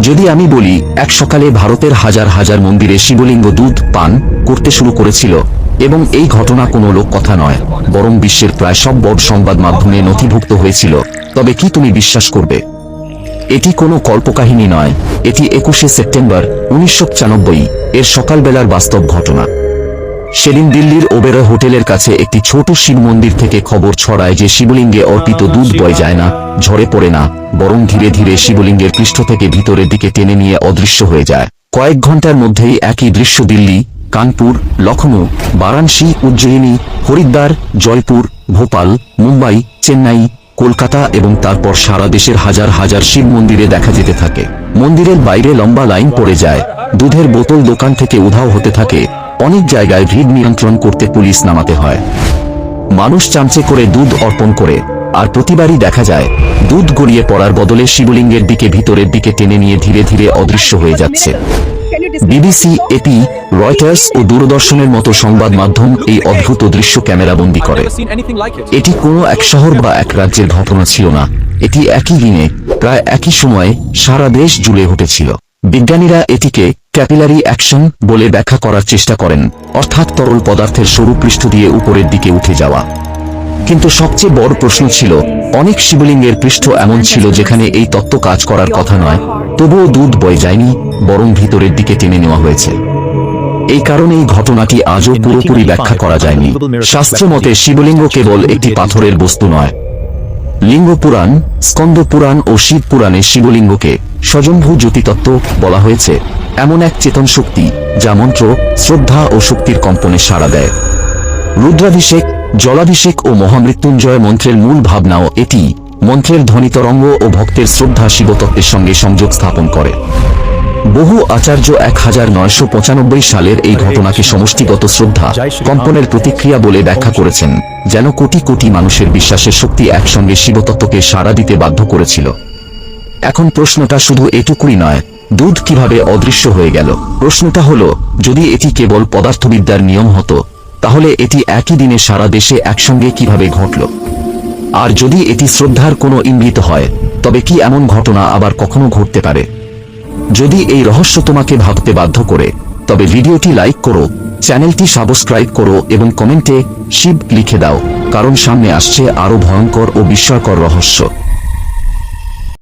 যদি আমি বলি এক সকালে ভারতের হাজার হাজার মন্দিরে শিবলিঙ্গ দুধ পান করতে শুরু করেছিল, এবং এই ঘটনা কোনো লোককথা নয়, বরং বিশ্বের প্রায় সব বড় সংবাদ মাধ্যমে নথিভুক্ত হয়েছিল, তবে কি তুমি বিশ্বাস করবে? এটি কোনো কল্পকাহিনী নয়, এটি 21শে সেপ্টেম্বর 1995 এর সকালবেলার বাস্তব ঘটনা। সেদিন দিল্লির ওবেরয় হোটেলের কাছে একটি ছোট শিব মন্দির থেকে খবর ছড়ায় যে শিবলিঙ্গে অর্পিত দুধ বয়ে যায় না, ঝরে পড়ে না, বরং ধীরে ধীরে শিবলিঙ্গের পৃষ্ঠ থেকে ভিতরের দিকে টেনে নিয়ে অদৃশ্য হয়ে যায়। কয়েক ঘন্টার মধ্যেই একই দৃশ্য দিল্লি, কানপুর, লখনউ, বারাণসী, উজ্জয়িনী, হরিদ্বার, জয়পুর, ভোপাল, মুম্বাই, চেন্নাই, কলকাতা এবং তারপর সারা দেশের হাজার হাজার শিব মন্দিরে দেখা যেতে থাকে। মন্দিরের বাইরে লম্বা লাইন পড়ে যায়, দুধের বোতল দোকান থেকে উধাও হতে থাকে, অনেক জায়গায় ভিড় নিয়ন্ত্রণ করতে পুলিশ নামাতে হয়। মানুষ চামচে করে দুধ অর্পণ করে, আর প্রতিবারই দেখা যায় দুধ গড়িয়ে পড়ার বদলে শিবলিঙ্গের দিকে ভিতরের দিকে টেনে নিয়ে ধীরে ধীরে অদৃশ্য হয়ে যাচ্ছে। বিবিসি, এপি, রয়টার্স ও দূরদর্শনের মতো সংবাদ মাধ্যম এই অদ্ভুত দৃশ্য ক্যামেরাবন্দি করে। এটি কোনো এক শহর বা এক রাজ্যের ঘটনা ছিল না, এটি একই দিনে প্রায় একই সময়ে সারা দেশ জুড়ে ঘটেছিল। বিজ্ঞানীরা এটিকে ক্যাপিলারি অ্যাকশন বলে ব্যাখ্যা করার চেষ্টা করেন, অর্থাৎ তরল পদার্থের সরু পৃষ্ঠ দিয়ে উপরের দিকে উঠে যাওয়া। কিন্তু সবচেয়ে বড় প্রশ্ন ছিল, অনেক শিবলিঙ্গের পৃষ্ঠ এমন ছিল যেখানে এই তত্ত্ব কাজ করার কথা নয়, তবুও দুধ বয়ে যায়নি, বরং ভিতরের দিকে টেনে নেওয়া হয়েছে। এই কারণেই ঘটনাটি আজও পুরোপুরি ব্যাখ্যা করা যায়নি। শাস্ত্র মতে শিবলিঙ্গ কেবল একটি পাথরের বস্তু নয়। লিঙ্গ পুরাণ, স্কন্দ পুরাণ ও শিব পুরাণে শিবলিঙ্গকে স্বয়ম্ভু জ্যোতিতত্ত্ব বলা হয়েছে, এমন এক চেতন শক্তি যা মন্ত্র, শ্রদ্ধা ও শক্তির কম্পনে সাড়া দেয়। রুদ্রাভিষেক, জলাভিষেক ও মহামৃত্যুঞ্জয় মন্ত্রের মূল ভাবনাও এটি, মন্ত্রের ধ্বনিতরঙ্গ ও ভক্তের শ্রদ্ধা শিবতত্ত্বের সঙ্গে সংযোগ স্থাপন করে। বহু আচার্য 1995 সালের এই ঘটনাকে সমষ্টিগত শ্রদ্ধা, কম্পনের প্রতিক্রিয়া বলে ব্যাখ্যা করেছেন, যেন কোটি কোটি মানুষের বিশ্বাসের শক্তি একসঙ্গে শিবতত্ত্বকে সাড়া দিতে বাধ্য করেছিল। এখন প্রশ্নটা শুধু এটুকুই নয়, দুধ কিভাবে অদৃশ্য হয়ে গেল। প্রশ্নটা হলো, যদি এটি কেবল পদার্থবিদ্যার নিয়ম হতো, তাহলে এটি একই দিনে সারা দেশে একসঙ্গে কিভাবে ঘটল? আর যদি এটি শ্রদ্ধার কোনো ইঙ্গিত হয়, তবে কি এমন ঘটনা আবার কখনো ঘটতে পারে? যদি এই রহস্য তোমাকে ভাবতে বাধ্য করে, তবে ভিডিওটি লাইক করো, চ্যানেলটি সাবস্ক্রাইব করো এবং কমেন্টে শিব লিখে দাও, কারণ সামনে আসছে আরো ভয়ঙ্কর ও বিস্ময়কর রহস্য।